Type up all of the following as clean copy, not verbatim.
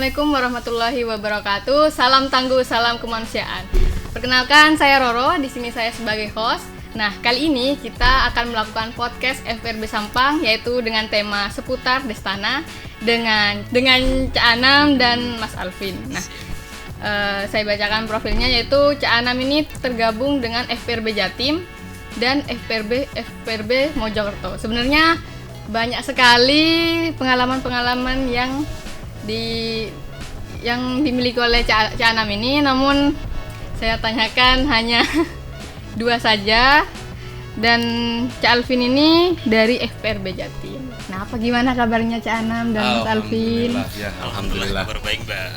Assalamualaikum warahmatullahi wabarakatuh. Salam tangguh, salam kemanusiaan. Perkenalkan, saya Roro. Di sini saya sebagai host. Nah, kali ini kita akan melakukan podcast FPRB Sampang, yaitu dengan tema seputar Destana dengan Cak Anam dan Mas Alvin. Nah, saya bacakan profilnya, yaitu Cak Anam ini tergabung dengan FPRB Jatim dan FPRB Mojokerto. Sebenarnya banyak sekali pengalaman-pengalaman yang dimiliki oleh Cak Anam ini, namun saya tanyakan hanya 2 saja. Dan Cak Alvin ini dari FPRB Jatim. Nah, gimana kabarnya Cak Anam dan Mas Alvin? Alhamdulillah kabar baik, Mbak.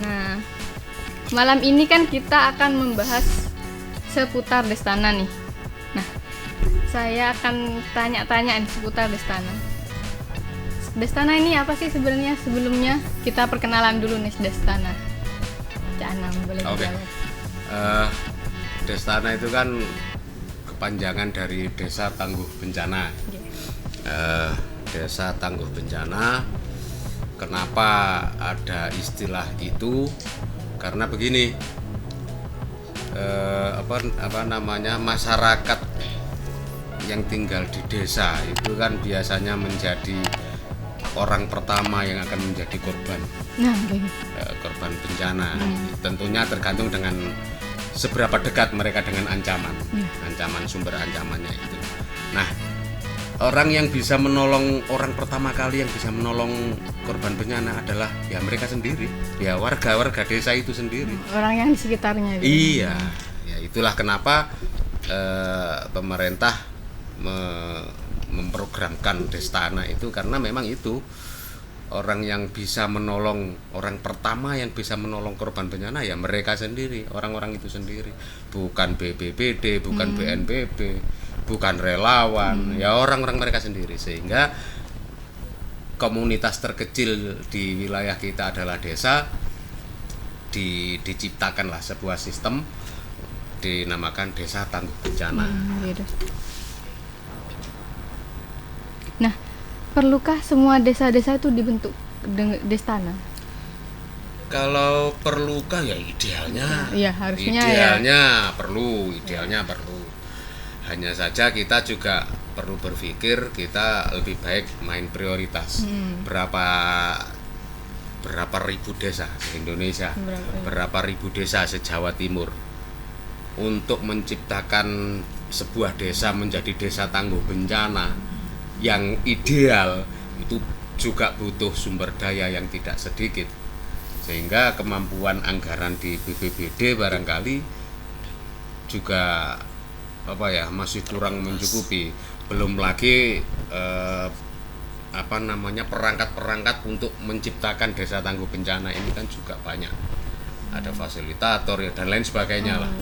Nah, malam ini kan kita akan membahas seputar Destana nih. Nah, saya akan tanya-tanya seputar Destana. Destana ini apa sih sebenarnya? Sebelumnya kita perkenalan dulu nih Destana. Cak Anam, boleh dijawab. Destana itu kan kepanjangan dari Desa Tangguh Bencana. Desa Tangguh Bencana. Kenapa ada istilah itu? Karena begini, masyarakat yang tinggal di desa itu kan biasanya menjadi orang pertama yang akan menjadi korban. Korban bencana. Tentunya tergantung dengan seberapa dekat mereka dengan ancaman sumber ancamannya itu. Nah, orang yang bisa menolong, orang pertama kali yang bisa menolong korban bencana adalah ya mereka sendiri, ya warga desa itu sendiri, orang yang di sekitarnya itu. Iya, ya itulah kenapa pemerintah memprogramkan Destana itu, karena memang itu orang yang bisa menolong, orang pertama yang bisa menolong korban bencana ya mereka sendiri, orang-orang itu sendiri, bukan BPBD, bukan BNPB, bukan relawan, ya orang-orang mereka sendiri. Sehingga komunitas terkecil di wilayah kita adalah desa. Diciptakanlah sebuah sistem dinamakan Desa Tangguh Bencana. Nah, perlukah semua desa-desa itu dibentuk Destana? Kalau perlukah ya idealnya. Ya, harusnya idealnya perlu. Hanya saja kita juga perlu berpikir, kita lebih baik main prioritas. Berapa ribu desa di Indonesia, berapa ribu desa se-Jawa Timur. Untuk menciptakan sebuah desa menjadi desa tangguh bencana yang ideal itu juga butuh sumber daya yang tidak sedikit, sehingga kemampuan anggaran di BPBD barangkali juga masih kurang mencukupi. Belum lagi perangkat-perangkat untuk menciptakan desa tangguh bencana ini kan juga banyak, ada fasilitator ya dan lain sebagainya lah.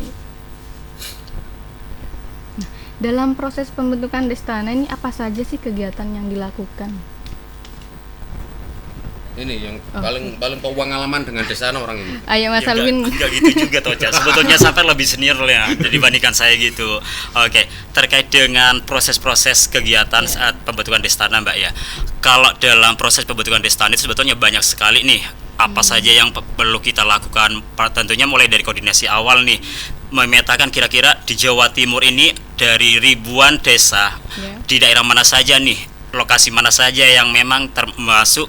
Dalam proses pembentukan Destana ini apa saja sih kegiatan yang dilakukan? Ini yang paling pengalaman dengan Destana orang ini. Ayo Mas Alvin. Enggak gitu juga toh, Cak. Sebetulnya sampai lebih senior ya dibandingkan saya gitu. Oke, terkait dengan proses-proses kegiatan saat pembentukan Destana, Mbak ya. Kalau dalam proses pembentukan Destana itu sebetulnya banyak sekali nih apa saja yang perlu kita lakukan. Tentunya mulai dari koordinasi awal nih, memetakan kira-kira di Jawa Timur ini dari ribuan desa di daerah mana saja nih, lokasi mana saja yang memang termasuk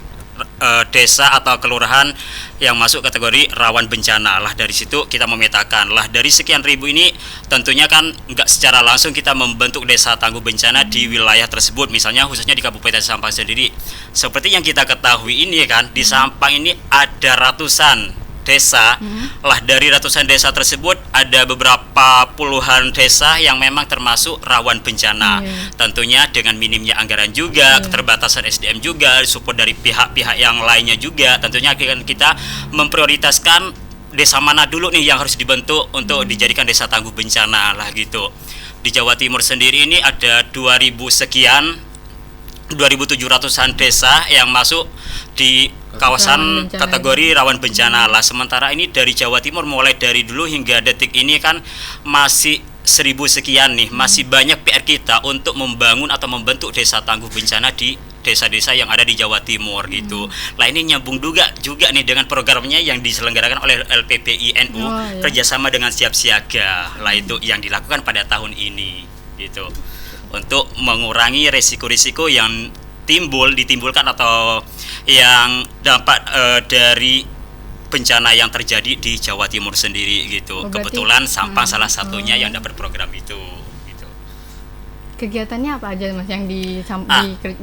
desa atau kelurahan yang masuk kategori rawan bencana. Lah dari situ kita memetakan, lah dari sekian ribu ini tentunya kan nggak secara langsung kita membentuk desa tangguh bencana di wilayah tersebut, misalnya khususnya di Kabupaten Sampang sendiri. Seperti yang kita ketahui ini kan, di Sampang ini ada ratusan desa. Lah dari ratusan desa tersebut ada beberapa puluhan desa yang memang termasuk rawan bencana. Tentunya dengan minimnya anggaran juga, keterbatasan SDM juga, support dari pihak-pihak yang lainnya juga. Tentunya kita memprioritaskan desa mana dulu nih yang harus dibentuk untuk dijadikan desa tangguh bencana lah gitu. Di Jawa Timur sendiri ini ada 2.700-an desa yang masuk di kawasan kategori rawan bencana lah. Sementara ini dari Jawa Timur mulai dari dulu hingga detik ini kan masih 1.000 sekian nih. Masih banyak PR kita untuk membangun atau membentuk desa tangguh bencana di desa-desa yang ada di Jawa Timur gitu. Lah ini nyambung juga nih dengan programnya yang diselenggarakan oleh LPPI NU kerjasama dengan Siap Siaga. Lah itu yang dilakukan pada tahun ini gitu untuk mengurangi resiko-resiko yang ditimbulkan atau yang dampak dari bencana yang terjadi di Jawa Timur sendiri gitu. Kebetulan Sampang salah satunya yang dapat program itu gitu. Kegiatannya apa aja Mas yang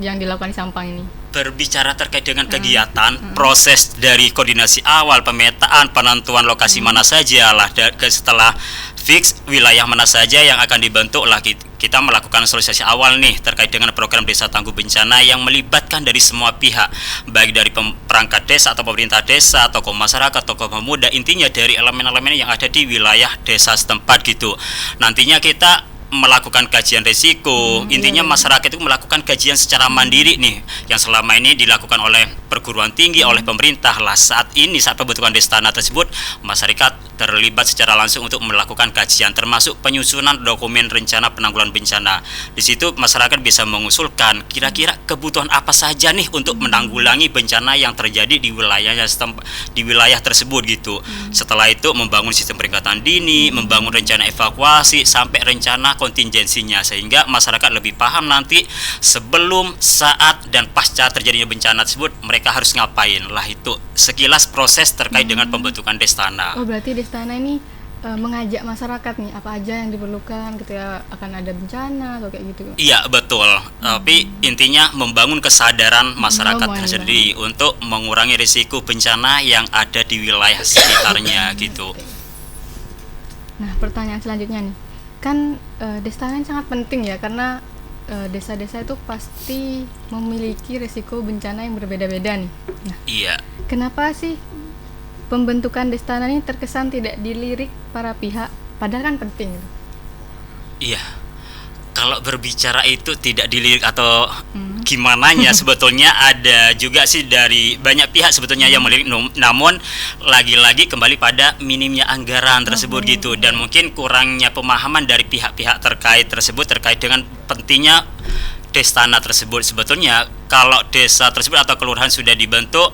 yang dilakukan di Sampang ini? Berbicara terkait dengan kegiatan, proses dari koordinasi awal, pemetaan, penentuan lokasi mana saja lah, setelah fix wilayah mana saja yang akan dibentuk lah, kita melakukan sosialisasi awal nih terkait dengan program Desa Tangguh Bencana yang melibatkan dari semua pihak, baik dari perangkat desa atau pemerintah desa, tokoh masyarakat, tokoh pemuda, intinya dari elemen-elemen yang ada di wilayah desa setempat gitu. Nantinya kita melakukan kajian risiko, intinya masyarakat itu melakukan kajian secara mandiri nih, yang selama ini dilakukan oleh perguruan tinggi, oleh pemerintah lah. Saat pembentukan Destana tersebut, masyarakat terlibat secara langsung untuk melakukan kajian, termasuk penyusunan dokumen rencana penanggulangan bencana. Di situ masyarakat bisa mengusulkan kira-kira kebutuhan apa saja nih untuk menanggulangi bencana yang terjadi di wilayah tersebut gitu. Setelah itu membangun sistem peringatan dini, membangun rencana evakuasi sampai rencana kontingensinya, sehingga masyarakat lebih paham nanti sebelum, saat, dan pasca terjadinya bencana tersebut mereka harus ngapain. Lah itu sekilas proses terkait dengan pembentukan Destana. Oh, berarti Destana ini mengajak masyarakat nih apa aja yang diperlukan ketika akan ada bencana atau kayak gitu. Iya betul, tapi intinya membangun kesadaran masyarakat sendiri untuk mengurangi risiko bencana yang ada di wilayah sekitarnya gitu. Nah, pertanyaan selanjutnya nih, kan Destana ini sangat penting ya, karena desa-desa itu pasti memiliki risiko bencana yang berbeda-beda nih. Nah, iya. Kenapa sih pembentukan Destana ini terkesan tidak dilirik para pihak, padahal kan penting? Iya. Kalau berbicara itu tidak dilirik atau gimananya, sebetulnya ada juga sih dari banyak pihak sebetulnya yang melirik, namun lagi-lagi kembali pada minimnya anggaran tersebut gitu, dan mungkin kurangnya pemahaman dari pihak-pihak terkait tersebut terkait dengan pentingnya Destana tersebut. Sebetulnya kalau desa tersebut atau kelurahan sudah dibentuk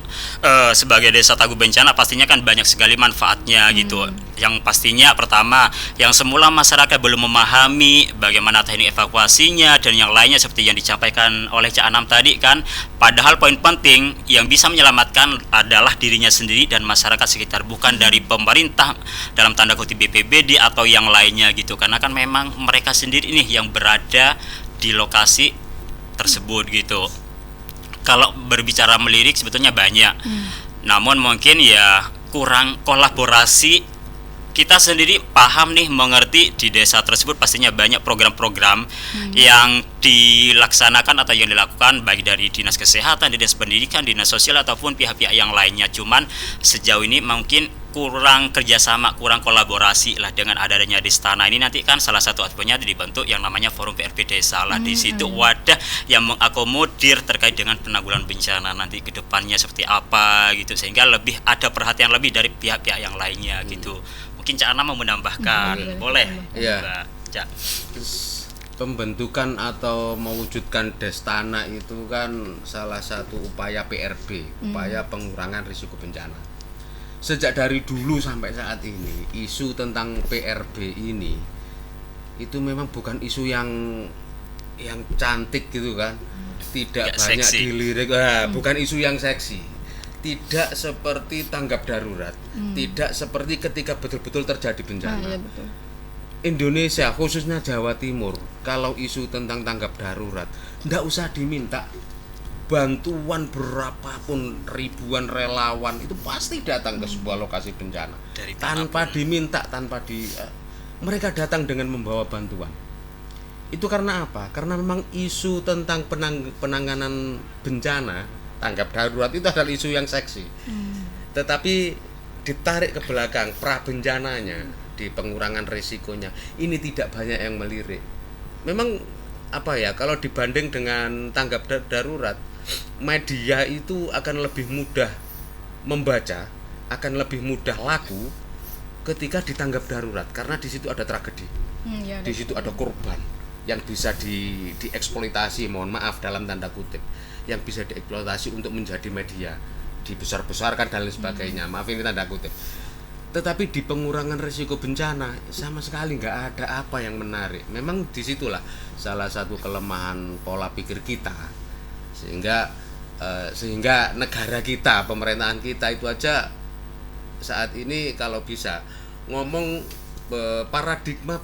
sebagai desa tangguh bencana, pastinya kan banyak sekali manfaatnya gitu. Yang pastinya pertama, yang semula masyarakat belum memahami bagaimana teknik evakuasinya dan yang lainnya seperti yang disampaikan oleh Cak Anam tadi kan, padahal poin penting yang bisa menyelamatkan adalah dirinya sendiri dan masyarakat sekitar, bukan dari pemerintah dalam tanda kutip BPBD atau yang lainnya gitu, karena kan memang mereka sendiri nih yang berada di lokasi tersebut gitu. Kalau berbicara melirik sebetulnya banyak, namun mungkin ya kurang kolaborasi. Kita sendiri paham nih, mengerti di desa tersebut pastinya banyak program-program yang dilaksanakan atau yang dilakukan baik dari dinas kesehatan, dinas pendidikan, dinas sosial ataupun pihak-pihak yang lainnya. Cuman sejauh ini mungkin kurang kerjasama, kurang kolaborasi lah. Dengan adanya Destana ini nanti kan salah satu aspeknya dibentuk yang namanya Forum PRB Desa lah. Di situ wadah yang mengakomodir terkait dengan penanggulangan bencana nanti ke depannya seperti apa gitu, sehingga lebih ada perhatian lebih dari pihak-pihak yang lainnya gitu. Mungkin Cak Ana mau menambahkan, boleh? Iya. Cak. Pembentukan atau mewujudkan Destana itu kan salah satu upaya PRB, upaya pengurangan risiko bencana. Sejak dari dulu sampai saat ini, isu tentang PRB ini itu memang bukan isu yang cantik gitu kan, tidak banyak seksi dilirik, bukan isu yang seksi, tidak seperti tanggap darurat, tidak seperti ketika betul-betul terjadi bencana. Betul. Indonesia khususnya Jawa Timur, kalau isu tentang tanggap darurat, ndak usah diminta bantuan berapapun, ribuan relawan itu pasti datang ke sebuah lokasi bencana tanpa diminta, mereka datang dengan membawa bantuan. Itu karena apa? Karena memang isu tentang penanganan bencana, tanggap darurat itu adalah isu yang seksi. Tetapi ditarik ke belakang pra bencananya, di pengurangan risikonya, ini tidak banyak yang melirik. Memang kalau dibanding dengan tanggap darurat, media itu akan lebih mudah membaca, akan lebih mudah laku ketika ditanggap darurat, karena di situ ada tragedi, di situ ada korban yang bisa dieksploitasi, mohon maaf dalam tanda kutip, yang bisa dieksploitasi untuk menjadi media, dibesar-besarkan dan lain sebagainya, maaf ini tanda kutip. Tetapi di pengurangan risiko bencana sama sekali nggak ada apa yang menarik. Memang disitulah salah satu kelemahan pola pikir kita, sehingga negara kita, pemerintahan kita itu aja saat ini kalau bisa ngomong paradigma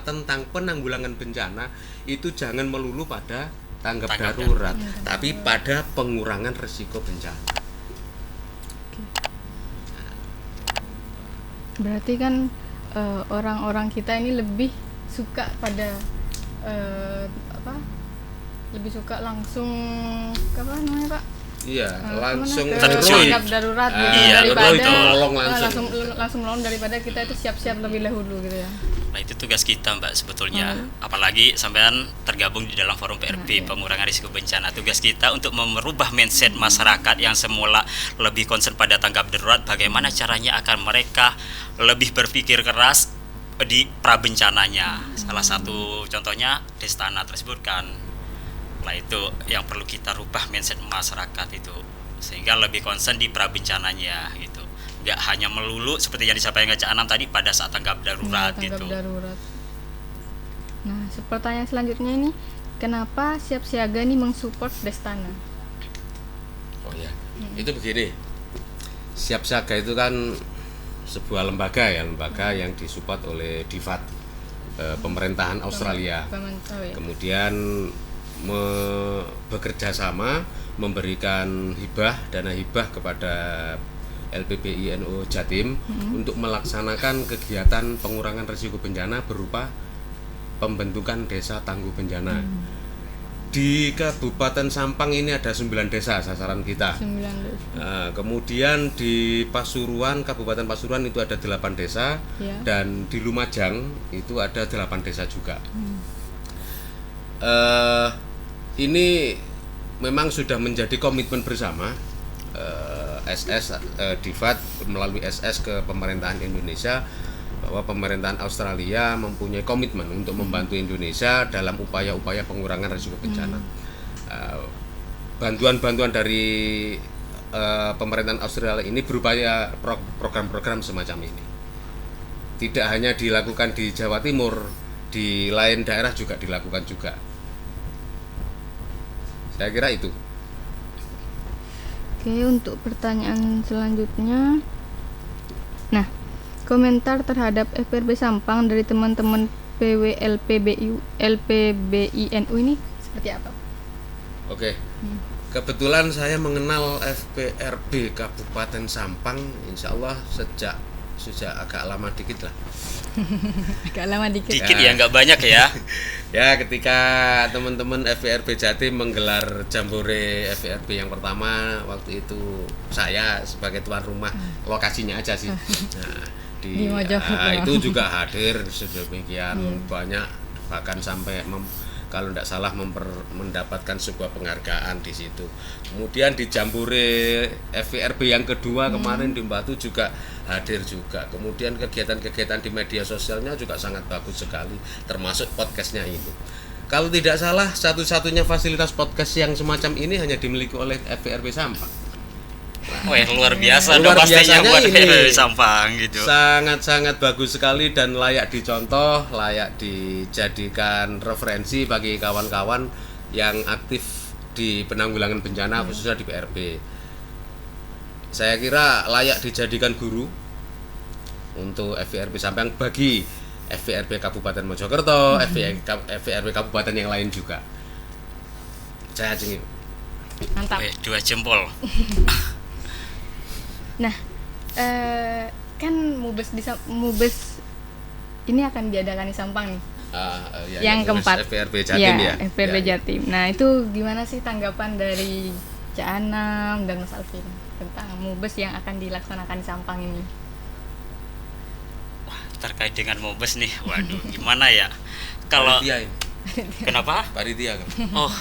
tentang penanggulangan bencana itu jangan melulu pada tanggap darurat, tapi pada pengurangan risiko bencana. Berarti kan orang-orang kita ini lebih suka pada lebih suka langsung apa namanya Pak? Iya, langsung tanggap darurat gitu, daripada langsung menolong daripada kita itu siap-siap lebih dahulu gitu ya. Nah itu tugas kita Mbak sebetulnya, apalagi sampean tergabung di dalam forum PRB pengurangan risiko bencana. Tugas kita untuk merubah mindset masyarakat yang semula lebih concern pada tanggap darurat, bagaimana caranya akan mereka lebih berpikir keras di prabencananya. Salah satu contohnya Destana tersebut kan. Nah itu yang perlu kita rubah mindset masyarakat itu, sehingga lebih concern di prabencananya gitu. Nggak hanya melulu seperti yang disampaikan Cak Anam tadi pada saat tanggap darurat gitu. Darurat. Nah, pertanyaan selanjutnya ini, kenapa Siap Siaga ini mensupport Destana? Oh ya, itu begini. Siap Siaga itu kan sebuah lembaga yang disupport oleh DFAT, pemerintahan Australia. Kemudian bekerja sama memberikan dana hibah kepada LPBI-NU Jatim untuk melaksanakan kegiatan pengurangan risiko bencana berupa pembentukan desa tangguh bencana. Di Kabupaten Sampang ini ada 9 desa sasaran kita. 9 desa. Kemudian di Kabupaten Pasuruan itu ada 8 desa dan di Lumajang itu ada 8 desa juga. Ini memang sudah menjadi komitmen bersama SS DFAT melalui SS ke pemerintahan Indonesia, bahwa pemerintahan Australia mempunyai komitmen untuk membantu Indonesia dalam upaya-upaya pengurangan risiko bencana. Bantuan-bantuan dari pemerintahan Australia ini berupaya program-program semacam ini. Tidak hanya dilakukan di Jawa Timur, di lain daerah juga dilakukan juga. Saya kira itu. Oke, untuk pertanyaan selanjutnya. Nah, komentar terhadap FPRB Sampang dari teman-teman LPBI-NU ini seperti apa? Oke. Kebetulan saya mengenal FPRB Kabupaten Sampang, insya Allah sejak agak lama dikit lah. Agak lama dikit. Dikit ya, nggak banyak ya. Ya, ketika teman-teman FPRB Jatim menggelar jambore FPRB yang pertama, waktu itu saya sebagai tuan rumah, lokasinya aja sih. Nah, di itu juga hadir sedemikian banyak, bahkan sampai kalau tidak salah mendapatkan sebuah penghargaan di situ. Kemudian di jambore FPRB yang kedua kemarin di Batu juga hadir juga. Kemudian kegiatan-kegiatan di media sosialnya juga sangat bagus sekali, termasuk podcastnya itu. Kalau tidak salah, satu-satunya fasilitas podcast yang semacam ini hanya dimiliki oleh FPRB Sampang. Luar biasa. Luar biasanya buat ini Sampang gitu. Sangat-sangat bagus sekali dan layak dicontoh, layak dijadikan referensi bagi kawan-kawan yang aktif di penanggulangan bencana khususnya di PRB. Saya kira layak dijadikan guru untuk FPRB Sampang bagi FPRB Kabupaten Mojokerto, FPRB Kabupaten yang lain juga. Saya cengin. Mantap. 2 jempol. Nah, kan Mubes ini akan diadakan di Sampang nih. Yang keempat FPRB Jatim ya. FPRB Jatim. Nah, itu gimana sih tanggapan dari Cak Anam dan Mas Alvin tentang Mubes yang akan dilaksanakan di Sampang ini? Wah, terkait dengan Mubes nih, waduh, gimana ya? Kalau Panitia ini. Kenapa? Panitia kan. Oh,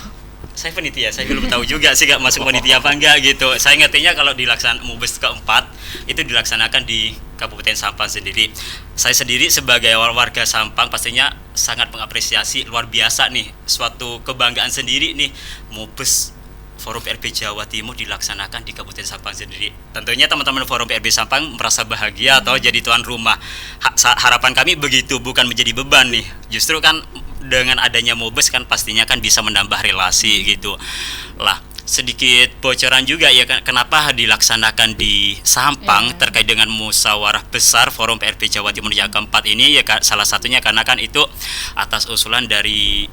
saya panitia, saya belum tahu juga sih nggak masuk panitia apa enggak gitu. Saya ngertinya kalau dilaksanakan Mubes keempat itu dilaksanakan di Kabupaten Sampang sendiri. Saya sendiri sebagai warga Sampang pastinya sangat mengapresiasi, luar biasa nih, suatu kebanggaan sendiri nih Mubes Forum PRB Jawa Timur dilaksanakan di Kabupaten Sampang sendiri. Tentunya teman-teman Forum PRB Sampang merasa bahagia atau jadi tuan rumah. Harapan kami begitu, bukan menjadi beban nih. Justru kan dengan adanya Mubes kan pastinya kan bisa menambah relasi gitu. Lah, sedikit bocoran juga ya kenapa dilaksanakan di Sampang terkait dengan musyawarah besar Forum PRB Jawa Timur yang keempat ini ya, salah satunya karena kan itu atas usulan dari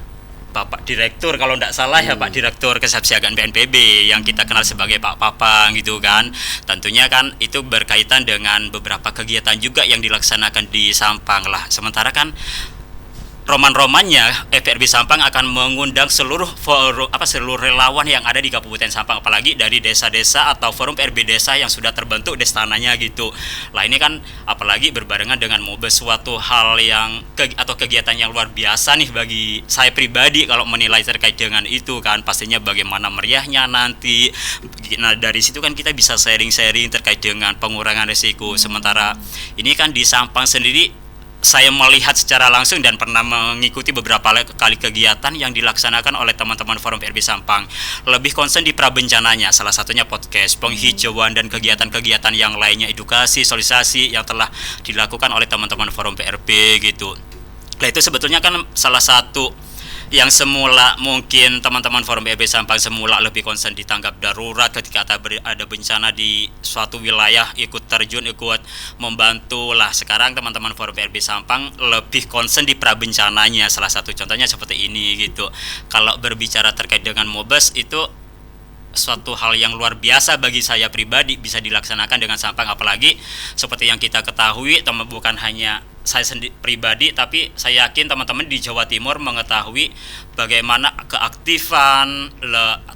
Bapak Direktur kalau tidak salah ya, Pak Direktur Kesiapsiagaan BNPB yang kita kenal sebagai Pak Papang gitu kan. Tentunya kan itu berkaitan dengan beberapa kegiatan juga yang dilaksanakan di Sampang lah. Sementara kan roman-romannya FPRB Sampang akan mengundang seluruh relawan yang ada di Kabupaten Sampang, apalagi dari desa-desa atau forum PRB desa yang sudah terbentuk destananya gitu. Lah ini kan apalagi berbarengan dengan Mubes, suatu hal yang atau kegiatan yang luar biasa nih bagi saya pribadi kalau menilai terkait dengan itu kan, pastinya bagaimana meriahnya nanti. Nah dari situ kan kita bisa sharing-sharing terkait dengan pengurangan risiko. Sementara ini kan di Sampang sendiri saya melihat secara langsung dan pernah mengikuti beberapa kali kegiatan yang dilaksanakan oleh teman-teman Forum PRB Sampang. Lebih concern di prabencananya, salah satunya podcast, penghijauan dan kegiatan-kegiatan yang lainnya, edukasi, sosialisasi yang telah dilakukan oleh teman-teman Forum PRB gitu. Nah itu sebetulnya kan salah satu yang semula mungkin teman-teman Forum PRB Sampang semula lebih concern di tanggap darurat ketika ada bencana di suatu wilayah, ikut terjun, ikut membantu lah. Sekarang teman-teman Forum PRB Sampang lebih concern di prabencananya, salah satu contohnya seperti ini gitu. Kalau berbicara terkait dengan Mubes itu suatu hal yang luar biasa bagi saya pribadi bisa dilaksanakan dengan Sampang, apalagi seperti yang kita ketahui bukan hanya saya sendiri pribadi, tapi saya yakin teman-teman di Jawa Timur mengetahui bagaimana keaktifan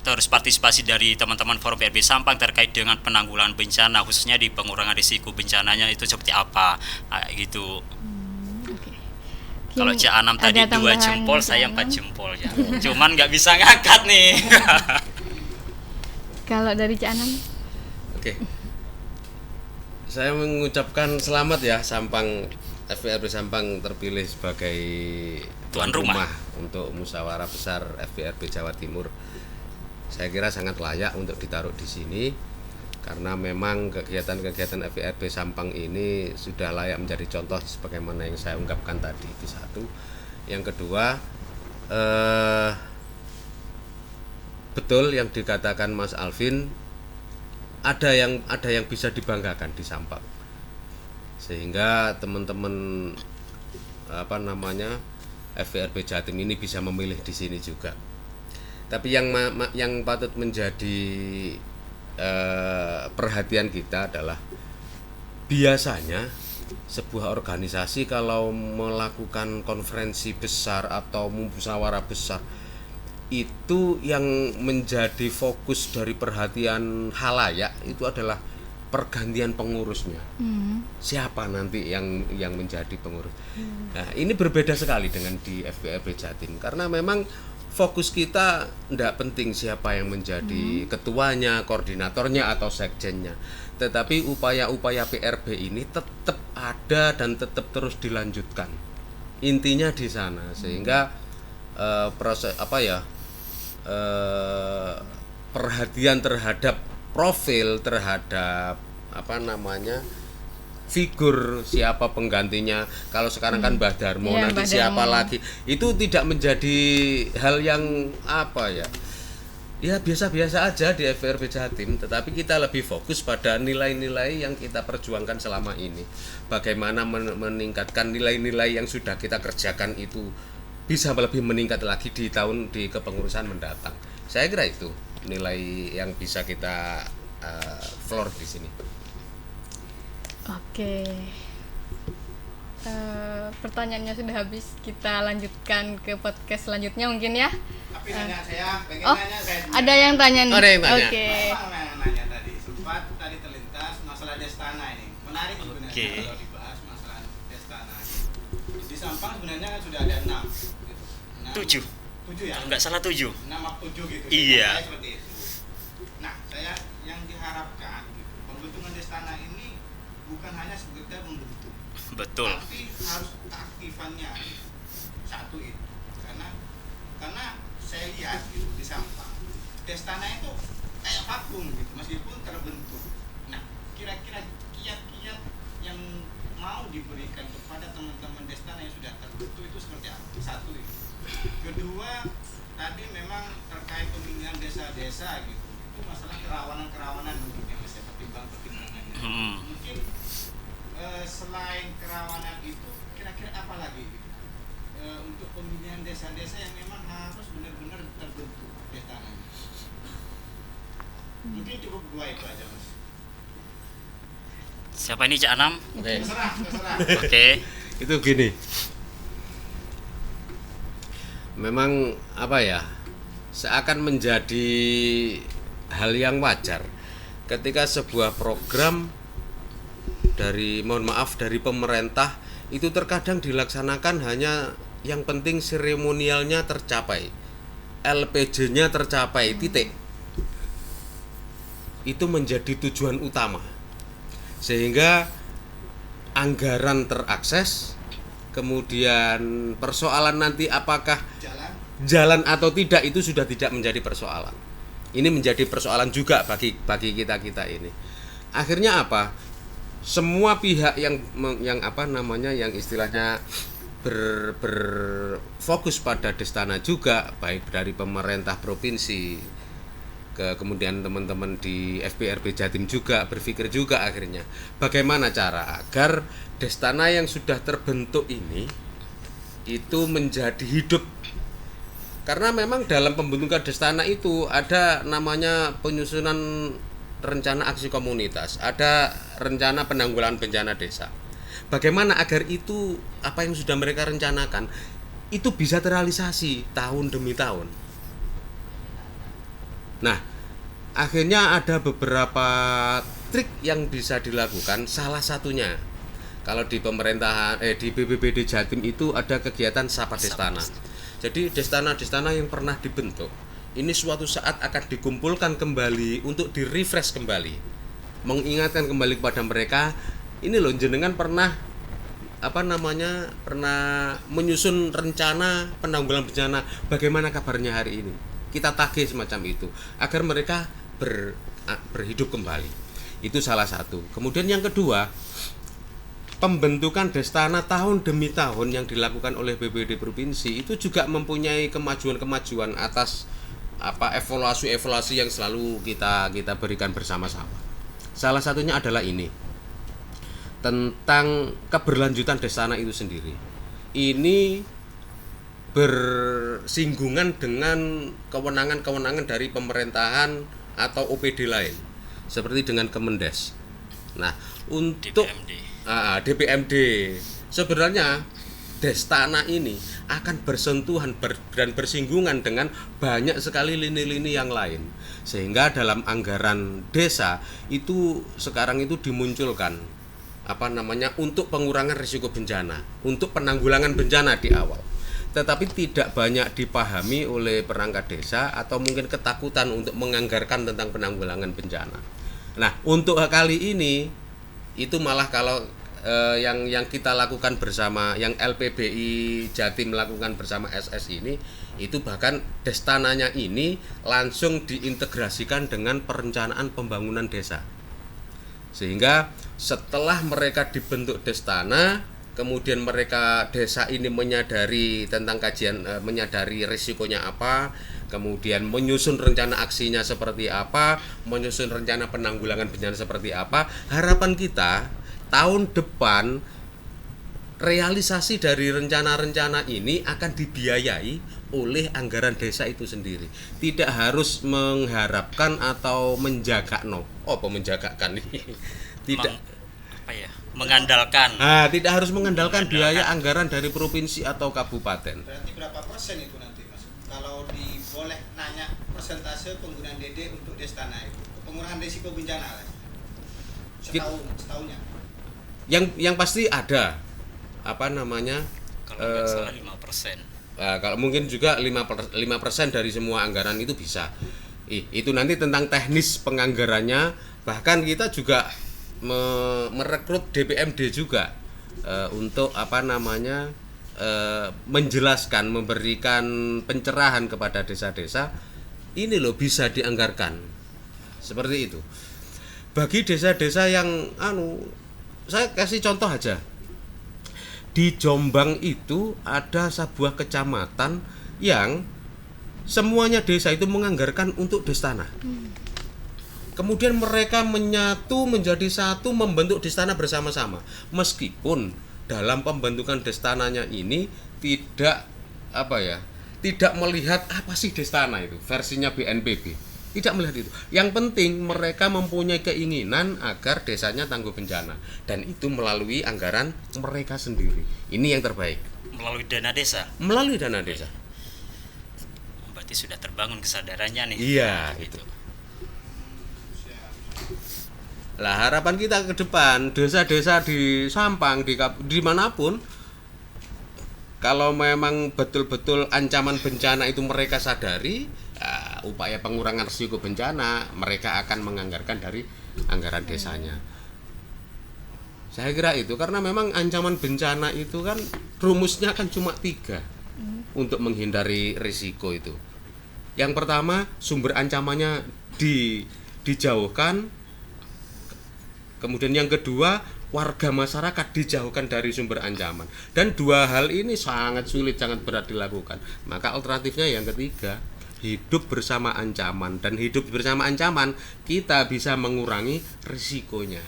terus partisipasi dari teman-teman Forum PRB Sampang terkait dengan penanggulangan bencana, khususnya di pengurangan risiko bencananya itu seperti apa gitu. Kalau Cak Anam tadi 2 jempol, saya 4 jempol ya. Cuman nggak bisa ngangkat nih. Kalau dari Cak Anam? Oke. Saya mengucapkan selamat ya, FPRB Sampang terpilih sebagai tuan rumah untuk musyawarah besar FPRB Jawa Timur. Saya kira sangat layak untuk ditaruh di sini karena memang kegiatan-kegiatan FPRB Sampang ini sudah layak menjadi contoh sebagaimana yang saya ungkapkan tadi. Itu satu. Yang kedua, betul yang dikatakan Mas Alvin, ada yang bisa dibanggakan di Sampang, sehingga teman-teman FPRB Jatim ini bisa memilih di sini juga. Tapi yang patut menjadi perhatian kita adalah biasanya sebuah organisasi kalau melakukan konferensi besar atau musyawarah besar, itu yang menjadi fokus dari perhatian halayak itu adalah pergantian pengurusnya. Siapa nanti yang menjadi pengurus. Nah, ini berbeda sekali dengan di FPRB Jatim karena memang fokus kita tidak penting siapa yang menjadi ketuanya, koordinatornya atau sekjennya. Tetapi upaya-upaya PRB ini tetap ada dan tetap terus dilanjutkan. Intinya di sana sehingga perhatian terhadap profil, terhadap figur siapa penggantinya. Kalau sekarang kan Mbah Darmo, nanti Mbah siapa Darmo lagi, itu tidak menjadi hal yang biasa-biasa aja di FPRB Jatim. Tetapi kita lebih fokus pada nilai-nilai yang kita perjuangkan selama ini, bagaimana meningkatkan nilai-nilai yang sudah kita kerjakan itu bisa lebih meningkat lagi di kepengurusan mendatang. Saya kira itu nilai yang bisa kita floor di sini. Oke. Pertanyaannya sudah habis, kita lanjutkan ke podcast selanjutnya mungkin ya. Tapi nanya saya, nanya saya. Ada yang tanya nih. Ada yang tanya. Oke. Nanya tadi, sempat tadi terlintas masalah Destana ini. Menarik sebenarnya kalau dibahas masalah Destana. Di Sampang sebenarnya kan sudah ada 6 gitu. 7. 7 ya? Nggak salah 7. 6 atau 7 gitu. Iya. Saya seperti itu. Nah, saya yang diharapkan gitu, pembentukan Destana ini bukan hanya sekedar membentuk, Betul. tapi harus keaktifannya satu itu. Karena saya lihat gitu di Sampang, Destana itu kayak vakum gitu, meskipun terbentuk. Nah, kira-kira kiat-kiat yang mau diberikan kepada teman-teman Destana yang sudah terbentuk itu seperti apa? Satu itu. Kedua, tadi memang terkait pemilihan desa-desa gitu, itu masalah kerawanan mungkin yang saya pertimbangannya. Mungkin selain kerawanan itu, kira-kira apa lagi gitu? Untuk pemilihan desa-desa yang memang harus benar-benar terbentuk Destananya. Mungkin cukup 2 itu aja, Mas. Siapa ini Cak Anam? Oke. Terserah. Oke. Itu gini. Memang apa ya? Seakan menjadi hal yang wajar ketika sebuah program dari dari pemerintah itu terkadang dilaksanakan hanya yang penting seremonialnya tercapai, LPJ-nya tercapai, titik. Itu menjadi tujuan utama. Sehingga anggaran terakses, kemudian persoalan nanti apakah jalan atau tidak itu sudah tidak menjadi persoalan. Ini menjadi persoalan juga bagi kita ini. Akhirnya apa? Semua pihak yang istilahnya berfokus pada Destana juga, baik dari pemerintah provinsi kemudian teman-teman di FPRB Jatim juga berpikir juga akhirnya bagaimana cara agar Destana yang sudah terbentuk ini itu menjadi hidup. Karena memang dalam pembentukan Destana itu ada namanya penyusunan rencana aksi komunitas, ada rencana penanggulangan bencana desa. Bagaimana agar itu apa yang sudah mereka rencanakan itu bisa terrealisasi tahun demi tahun. Nah, akhirnya ada beberapa trik yang bisa dilakukan. Salah satunya kalau di pemerintahan di BPBD Jatim itu ada kegiatan Sapa Destana. Jadi Destana yang pernah dibentuk ini suatu saat akan dikumpulkan kembali untuk di-refresh kembali, mengingatkan kembali kepada mereka, ini loh jenengan pernah pernah menyusun rencana penanggulangan bencana, bagaimana kabarnya hari ini, kita tagih semacam itu agar mereka berhidup kembali. Itu salah satu. Kemudian yang kedua, pembentukan Destana tahun demi tahun yang dilakukan oleh BPBD provinsi itu juga mempunyai kemajuan atas evaluasi yang selalu kita berikan bersama-sama. Salah satunya adalah ini, tentang keberlanjutan Destana itu sendiri. Ini bersinggungan dengan kewenangan dari pemerintahan atau OPD lain, seperti dengan Kemendes. Nah, untuk DPMD sebenarnya Destana ini akan bersentuhan dan bersinggungan dengan banyak sekali lini-lini yang lain, sehingga dalam anggaran desa itu sekarang itu dimunculkan untuk pengurangan risiko bencana, untuk penanggulangan bencana di awal. Tetapi tidak banyak dipahami oleh perangkat desa atau mungkin ketakutan untuk menganggarkan tentang penanggulangan bencana. Nah, untuk kali ini itu malah kalau yang kita lakukan bersama, yang LPBI Jatim melakukan bersama SS ini, itu bahkan Destananya ini langsung diintegrasikan dengan perencanaan pembangunan desa. Sehingga setelah mereka dibentuk Destana, kemudian mereka desa ini menyadari tentang kajian, menyadari risikonya apa, kemudian menyusun rencana aksinya seperti apa, menyusun rencana penanggulangan bencana seperti apa. Harapan kita tahun depan realisasi dari rencana-rencana ini akan dibiayai oleh anggaran desa itu sendiri. Tidak harus mengharapkan atau menjagakan tidak mengandalkan. Tidak harus mengandalkan biaya anggaran dari provinsi atau kabupaten. Berarti berapa persen itu nanti, Mas? Kalau boleh nanya persentase penggunaan DD untuk Destana itu, pengurangan risiko bencana lah. Setahunnya. Yang pasti ada kalau nggak salah 5%. Kalau mungkin juga 5% dari semua anggaran itu bisa. Itu nanti tentang teknis penganggarannya. Bahkan kita juga merekrut DPMD juga untuk menjelaskan, memberikan pencerahan kepada desa-desa. Ini loh bisa dianggarkan seperti itu. Bagi desa-desa yang saya kasih contoh aja. Di Jombang itu ada sebuah kecamatan yang semuanya desa itu menganggarkan untuk Destana. Kemudian mereka menyatu menjadi satu, membentuk Destana bersama-sama. Meskipun dalam pembentukan Destananya ini tidak melihat apa sih Destana itu, versinya BNPB. Tidak melihat itu. Yang penting mereka mempunyai keinginan agar desanya tangguh bencana, dan itu melalui anggaran mereka sendiri. Ini yang terbaik. Melalui dana desa. Melalui dana desa. Berarti sudah terbangun kesadarannya nih. Iya, gitu. Lah harapan kita ke depan, desa-desa di Sampang, dimanapun, kalau memang betul-betul ancaman bencana itu mereka sadari, upaya pengurangan risiko bencana mereka akan menganggarkan dari anggaran desanya. Saya kira itu, karena memang ancaman bencana itu kan rumusnya kan cuma 3 untuk menghindari risiko itu. Yang pertama, sumber ancamannya dijauhkan. Kemudian yang kedua, warga masyarakat dijauhkan dari sumber ancaman. Dan 2 hal ini sangat sulit, sangat berat dilakukan. Maka alternatifnya yang ketiga, hidup bersama ancaman. Dan hidup bersama ancaman kita bisa mengurangi risikonya.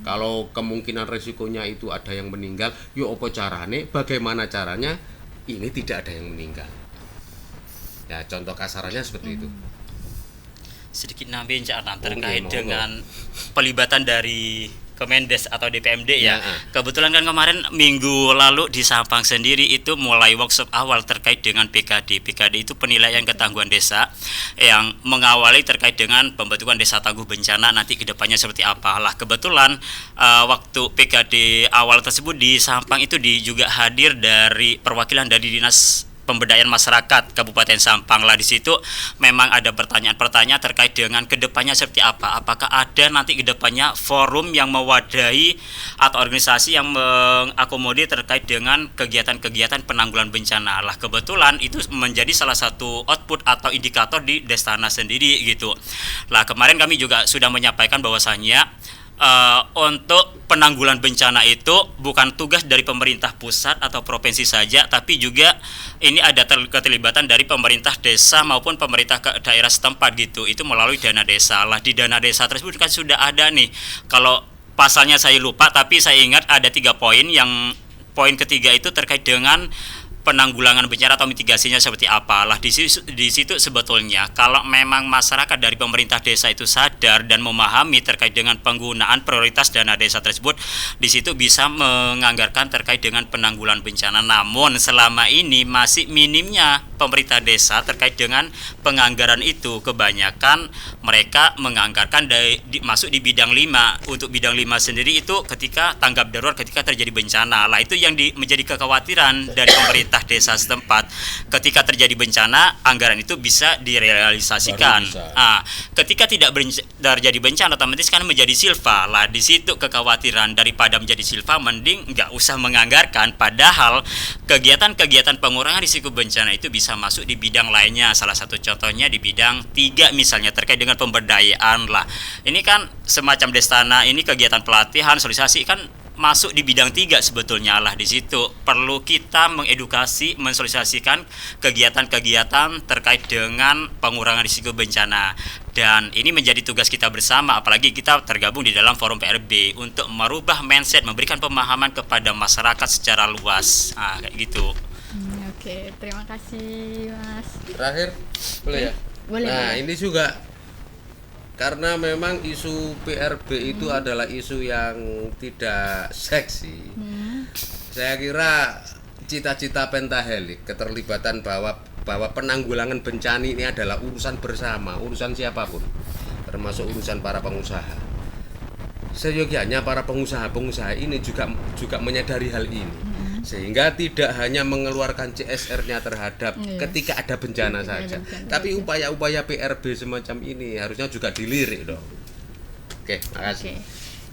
Kalau kemungkinan risikonya itu ada yang meninggal, apa carane, bagaimana caranya ini tidak ada yang meninggal. Ya, contoh kasarannya seperti itu. Sedikit nambahin Cak Anam terkait dengan pelibatan dari Kemendes atau DPMD ya. Kebetulan kan kemarin minggu lalu di Sampang sendiri itu mulai workshop awal terkait dengan PKD. PKD itu penilaian ketangguhan desa yang mengawali terkait dengan pembentukan desa tangguh bencana nanti kedepannya seperti apa. Lah kebetulan waktu PKD awal tersebut di Sampang itu juga hadir dari perwakilan dari Dinas Pemberdayaan Masyarakat Kabupaten Sampang. Lah di situ memang ada pertanyaan-pertanyaan terkait dengan kedepannya seperti apa. Apakah ada nanti kedepannya forum yang mewadahi atau organisasi yang mengakomodir terkait dengan kegiatan-kegiatan penanggulangan bencana. Lah kebetulan itu menjadi salah satu output atau indikator di Destana sendiri gitu. Lah kemarin kami juga sudah menyampaikan bahwasannya untuk penanggulangan bencana itu bukan tugas dari pemerintah pusat atau provinsi saja, tapi juga ini ada keterlibatan dari pemerintah desa maupun pemerintah daerah setempat gitu. Itu melalui dana desa. Lah di dana desa tersebut kan sudah ada nih. Kalau pasalnya saya lupa, tapi saya ingat ada 3 poin. Yang poin ketiga itu terkait dengan penanggulangan bencana atau mitigasinya seperti apa. Lah di situ sebetulnya kalau memang masyarakat dari pemerintah desa itu sadar dan memahami terkait dengan penggunaan prioritas dana desa tersebut, di situ bisa menganggarkan terkait dengan penanggulangan bencana. Namun selama ini masih minimnya pemerintah desa terkait dengan penganggaran itu. Kebanyakan mereka menganggarkan masuk di bidang 5. Untuk bidang 5 sendiri itu ketika tanggap darurat ketika terjadi bencana. Lah itu yang menjadi kekhawatiran dari pemerintah desa setempat. Ketika terjadi bencana, anggaran itu bisa direalisasikan. Ketika tidak terjadi bencana, otomatis kan menjadi silva. Lah di situ kekhawatiran, daripada menjadi silva, mending nggak usah menganggarkan. Padahal kegiatan-kegiatan pengurangan risiko bencana itu bisa masuk di bidang lainnya. Salah satu contohnya di bidang 3 misalnya terkait dengan pemberdayaan. Lah ini kan semacam Destana ini kegiatan pelatihan, sosialisasi kan masuk di bidang 3 sebetulnya. Lah di situ perlu kita mengedukasi, mensosialisasikan kegiatan-kegiatan terkait dengan pengurangan risiko bencana. Dan ini menjadi tugas kita bersama, apalagi kita tergabung di dalam forum PRB untuk merubah mindset, memberikan pemahaman kepada masyarakat secara luas. Kayak gitu. Oke, terima kasih Mas. Terakhir boleh ya? Boleh. Nah, ini juga karena memang isu PRB itu adalah isu yang tidak seksi. Saya kira cita-cita pentahelik, keterlibatan bahwa penanggulangan bencana ini adalah urusan bersama, urusan siapapun, termasuk urusan para pengusaha. Seyogianya para pengusaha ini juga menyadari hal ini. Sehingga tidak hanya mengeluarkan CSR-nya terhadap ketika ada bencana saja, tapi upaya-upaya PRB semacam ini harusnya juga dilirik dong. Oke, makasih.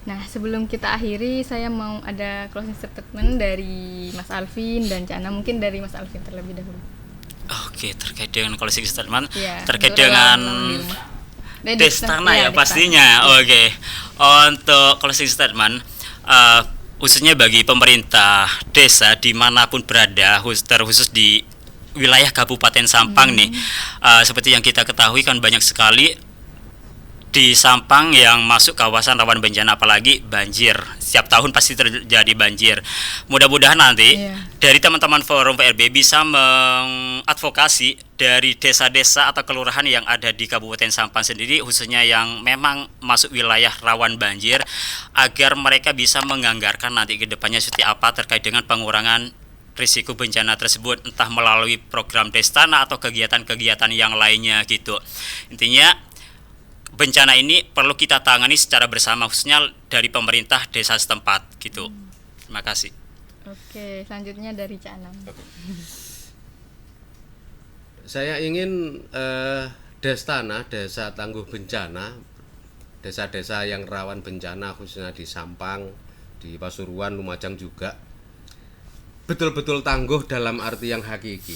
Nah, sebelum kita akhiri, saya mau ada closing statement dari Mas Alvin dan Cana. Mungkin dari Mas Alvin terlebih dahulu. Oke, terkait dengan closing statement, Ya, terkait untuk dengan relawan di rumah. Destana ya Destana. pastinya. Oke. Untuk closing statement, khususnya bagi pemerintah desa dimanapun berada, terkhusus di wilayah Kabupaten Sampang nih, seperti yang kita ketahui kan banyak sekali di Sampang yang masuk kawasan rawan bencana, apalagi banjir. Setiap tahun pasti terjadi banjir. Mudah-mudahan nanti dari teman-teman Forum PRB bisa mengadvokasi dari desa-desa atau kelurahan yang ada di Kabupaten Sampang sendiri, khususnya yang memang masuk wilayah rawan banjir, agar mereka bisa menganggarkan nanti ke depannya seperti apa terkait dengan pengurangan risiko bencana tersebut, entah melalui program Destana atau kegiatan-kegiatan yang lainnya gitu. Intinya bencana ini perlu kita tangani secara bersama, khususnya dari pemerintah desa setempat gitu. Terima kasih. Oke, selanjutnya dari Cak Anam. Saya ingin Destana, Desa Tangguh Bencana, desa-desa yang rawan bencana khususnya di Sampang, di Pasuruan, Lumajang juga, betul-betul tangguh dalam arti yang hakiki.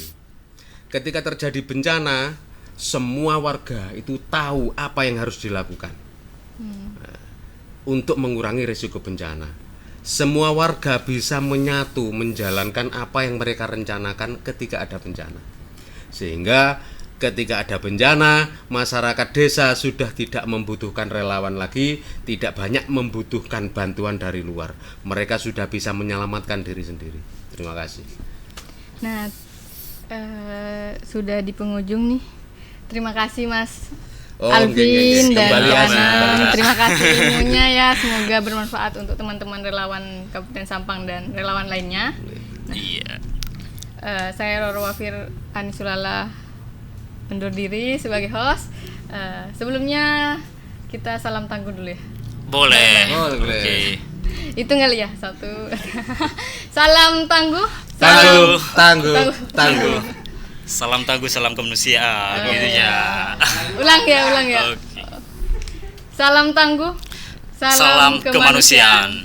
Ketika terjadi bencana, semua warga itu tahu apa yang harus dilakukan untuk mengurangi risiko bencana. Semua warga bisa menyatu menjalankan apa yang mereka rencanakan ketika ada bencana. Sehingga ketika ada bencana, masyarakat desa sudah tidak membutuhkan relawan lagi, tidak banyak membutuhkan bantuan dari luar. Mereka sudah bisa menyelamatkan diri sendiri. Terima kasih. Nah, sudah di penghujung nih. Terima kasih Mas Alvin dan Cana. Terima kasih ilmunya ya. Semoga bermanfaat untuk teman-teman relawan Kabupaten Sampang dan relawan lainnya. Iya. Saya Roro Wafir Anisulala undur diri sebagai host. Sebelumnya kita salam tangguh dulu ya. Boleh. Boleh. Itu kali ya, satu. Salam tangguh. Tangguh. Salam tangguh, salam kemanusiaan gitu ya. Ulang ya. Oke. Salam tangguh. Salam kemanusiaan.